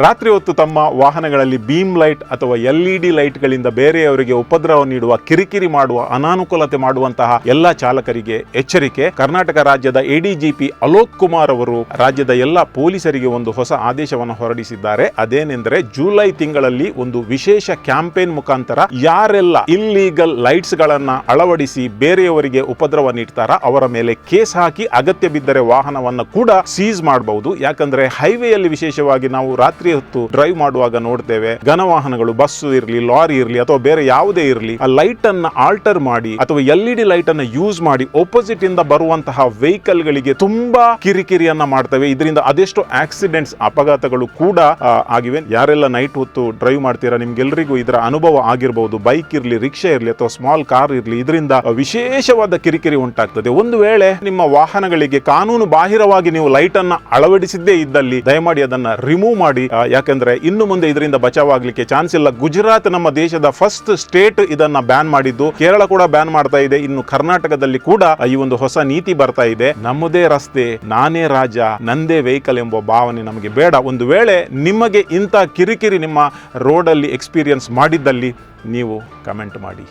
ರಾತ್ರಿ ಹೊತ್ತು ತಮ್ಮ ವಾಹನಗಳಲ್ಲಿ ಬೀಮ್ ಲೈಟ್ ಅಥವಾ LED ಲೈಟ್ಗಳಿಂದ ಬೇರೆಯವರಿಗೆ ಉಪದ್ರವ ನೀಡುವ, ಕಿರಿಕಿರಿ ಮಾಡುವ, ಅನಾನುಕೂಲತೆ ಮಾಡುವಂತಹ ಎಲ್ಲ ಚಾಲಕರಿಗೆ ಎಚ್ಚರಿಕೆ. ಕರ್ನಾಟಕ ರಾಜ್ಯದ ADGP ಅಲೋಕ್ ಕುಮಾರ್ ಅವರು ರಾಜ್ಯದ ಎಲ್ಲ ಪೊಲೀಸರಿಗೆ ಒಂದು ಹೊಸ ಆದೇಶವನ್ನು ಹೊರಡಿಸಿದ್ದಾರೆ. ಅದೇನೆಂದರೆ ಜುಲೈ ತಿಂಗಳಲ್ಲಿ ಒಂದು ವಿಶೇಷ ಕ್ಯಾಂಪೇನ್ ಮುಖಾಂತರ ಯಾರೆಲ್ಲ ಇಲ್ಲೀಗಲ್ ಲೈಟ್ಸ್ ಗಳನ್ನ ಅಳವಡಿಸಿ ಬೇರೆಯವರಿಗೆ ಉಪದ್ರವ ನೀಡ್ತಾರ ಅವರ ಮೇಲೆ ಕೇಸ್ ಹಾಕಿ ಅಗತ್ಯ ಬಿದ್ದರೆ ವಾಹನವನ್ನ ಕೂಡ ಸೀಸ್ ಮಾಡಬಹುದು. ಯಾಕಂದ್ರೆ ಹೈವೇಯಲ್ಲಿ ವಿಶೇಷವಾಗಿ ನಾವು ರಾತ್ರಿ ಹೊತ್ತು ಡ್ರೈವ್ ಮಾಡುವಾಗ ನೋಡ್ತೇವೆ, ಘನವಾಹನಗಳು, ಬಸ್ಸು ಇರಲಿ, ಲಾರಿ ಇರಲಿ ಅಥವಾ ಬೇರೆ ಯಾವುದೇ ಇರಲಿ, ಆ ಲೈಟ್ ಅನ್ನ ಆಲ್ಟರ್ ಮಾಡಿ ಅಥವಾ LED ಲೈಟ್ ಅನ್ನ ಯೂಸ್ ಮಾಡಿ ಆಪೋಸಿಟ್ ಇಂದ ಬರುವಂತಹ ವೆಹಿಕಲ್ ಗಳಿಗೆ ತುಂಬಾ ಕಿರಿಕಿರಿಯನ್ನ ಮಾಡ್ತವೆ. ಇದರಿಂದ ಅದೆಷ್ಟು ಆಕ್ಸಿಡೆಂಟ್ಸ್, ಅಪಘಾತಗಳು ಕೂಡ ಆಗಿವೆ. ಯಾರೆಲ್ಲ ನೈಟ್ ಹೊತ್ತು ಡ್ರೈವ್ ಮಾಡ್ತೀರಾ ನಿಮ್ಗೆಲ್ರಿಗೂ ಇದರ ಅನುಭವ ಆಗಿರಬಹುದು. ಬೈಕ್ ಇರಲಿ, ರಿಕ್ಷಾ ಇರಲಿ ಅಥವಾ ಸ್ಮಾಲ್ ಕಾರ್ ಇರಲಿ, ಇದರಿಂದ ವಿಶೇಷವಾದ ಕಿರಿಕಿರಿ ಉಂಟಾಗ್ತದೆ. ಒಂದು ವೇಳೆ ನಿಮ್ಮ ವಾಹನಗಳಿಗೆ ಕಾನೂನು ಬಾಹಿರವಾಗಿ ನೀವು ಲೈಟ್ ಅನ್ನ ಅಳವಡಿಸಿದ್ದೇ ಇದ್ದಲ್ಲಿ ದಯಮಾಡಿ ಅದನ್ನ ರಿಮೂವ್ ಮಾಡಿ. ಯಾಕಂದ್ರೆ ಇನ್ನು ಮುಂದೆ ಇದರಿಂದ ಬಚಾವಾಗಲಿಕ್ಕೆ ಚಾನ್ಸ್ ಇಲ್ಲ. ಗುಜರಾತ್ ನಮ್ಮ ದೇಶದ ಫಸ್ಟ್ ಸ್ಟೇಟ್ ಇದನ್ನ ಬ್ಯಾನ್ ಮಾಡಿದ್ದು, ಕೇರಳ ಕೂಡ ಬ್ಯಾನ್ ಮಾಡ್ತಾ ಇದೆ. ಇನ್ನು ಕರ್ನಾಟಕದಲ್ಲಿ ಕೂಡ ಈ ಒಂದು ಹೊಸ ನೀತಿ ಬರ್ತಾ ಇದೆ. ನಮ್ಮದೇ ರಸ್ತೆ, ನಾನೇ ರಾಜ, ನಂದೇ ವೆಹಿಕಲ್ ಎಂಬ ಭಾವನೆ ನಮಗೆ ಬೇಡ. ಒಂದು ವೇಳೆ ನಿಮಗೆ ಇಂಥ ಕಿರಿಕಿರಿ ನಿಮ್ಮ ರೋಡಲ್ಲಿ ಎಕ್ಸ್ಪೀರಿಯನ್ಸ್ ಮಾಡಿದ್ದಲ್ಲಿ ನೀವು ಕಮೆಂಟ್ ಮಾಡಿ.